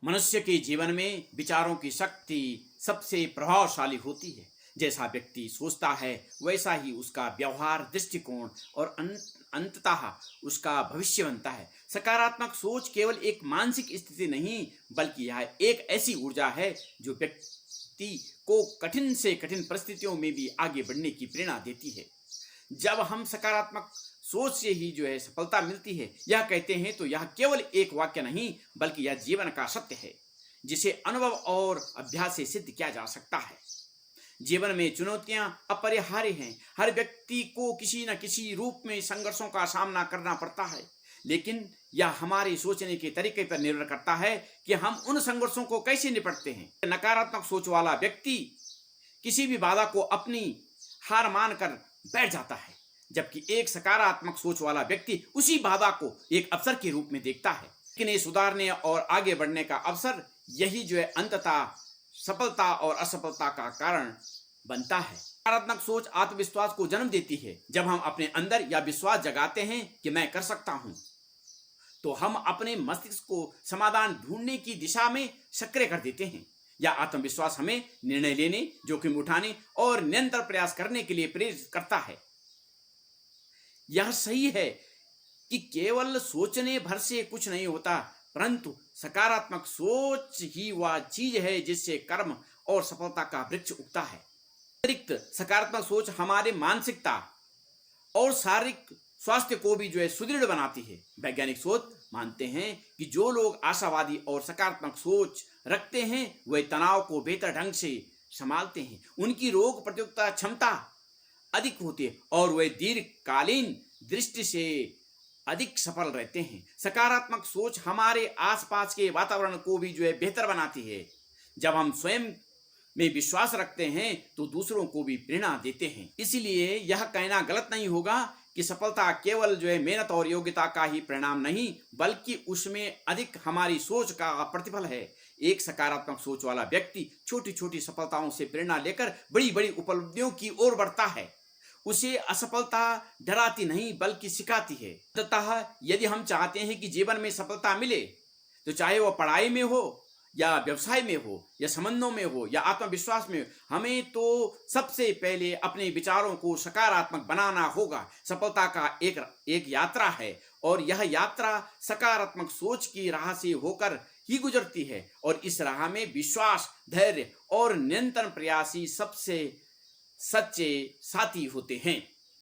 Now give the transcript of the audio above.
मनुष्य के जीवन में विचारों की शक्ति सबसे प्रभावशाली होती है। जैसा व्यक्ति सोचता है वैसा ही उसका व्यवहार, दृष्टिकोण और अंततः उसका भविष्य बनता है। सकारात्मक सोच केवल एक मानसिक स्थिति नहीं, बल्कि यह एक ऐसी ऊर्जा है जो व्यक्ति को कठिन से कठिन परिस्थितियों में भी आगे बढ़ने की प्रेरणा देती है। जब हम सकारात्मक सोच से ही सफलता मिलती है, यह कहते हैं तो यह केवल एक वाक्य नहीं, बल्कि यह जीवन का सत्य है जिसे अनुभव और अभ्यास से सिद्ध किया जा सकता है। जीवन में चुनौतियां अपरिहार्य हैं। हर व्यक्ति को किसी न किसी रूप में संघर्षों का सामना करना पड़ता है, लेकिन यह हमारे सोचने के तरीके पर निर्भर करता है कि हम उन संघर्षों को कैसे निपटते हैं। नकारात्मक सोच वाला व्यक्ति किसी भी बाधा को अपनी हार मानकर बैठ जाता है, जबकि एक सकारात्मक सोच वाला व्यक्ति उसी बाधा को एक अवसर के रूप में देखता है। इन्हें सुधारने और आगे बढ़ने का अवसर, यही अंततः सफलता और असफलता का कारण बनता है। सकारात्मक सोच आत्मविश्वास को जन्म देती है। जब हम अपने अंदर यह विश्वास जगाते हैं कि मैं कर सकता हूं, तो हम अपने मस्तिष्क को समाधान ढूंढने की दिशा में सक्रिय कर देते हैं। यह आत्मविश्वास हमें निर्णय लेने, जोखिम उठाने और निरंतर प्रयास करने के लिए प्रेरित करता है। यह सही है कि केवल सोचने भर से कुछ नहीं होता, परंतु सकारात्मक सोच ही वह चीज है जिससे कर्म और सफलता का वृक्ष उगता है। अतिरिक्त सकारात्मक सोच हमारे मानसिकता और शारीरिक स्वास्थ्य को भी सुदृढ़ बनाती है। वैज्ञानिक शोध मानते हैं कि जो लोग आशावादी और सकारात्मक सोच रखते हैं वे तनाव को बेहतर ढंग से संभालते हैं, उनकी रोग प्रतिरोधक क्षमता अधिक होती है और वे दीर्घकालीन दृष्टि से अधिक सफल रहते हैं। सकारात्मक सोच हमारे आसपास के वातावरण को भी बेहतर बनाती है। जब हम स्वयं में विश्वास रखते हैं तो दूसरों को भी प्रेरणा देते हैं। इसलिए यह कहना गलत नहीं होगा कि सफलता केवल मेहनत और योग्यता का ही परिणाम नहीं, बल्कि उसमें अधिक हमारी सोच का प्रतिफल है। एक सकारात्मक सोच वाला व्यक्ति छोटी छोटी सफलताओं से प्रेरणा लेकर बड़ी बड़ी उपलब्धियों की ओर बढ़ता है। उसे असफलता डराती नहीं, बल्कि सिखाती है। अतः यदि हम चाहते हैं कि जीवन में सफलता मिले, तो चाहे वह पढ़ाई में हो या व्यवसाय में हो या संबंधों में हो या आत्मविश्वास में हो, हमें तो सबसे पहले अपने विचारों को सकारात्मक बनाना होगा। सफलता का एक यात्रा है और यह यात्रा सकारात्मक सोच की राह से होकर ही गुजरती है, और इस राह में विश्वास, धैर्य और निरंतर प्रयास ही सबसे सच्चे साथी होते हैं।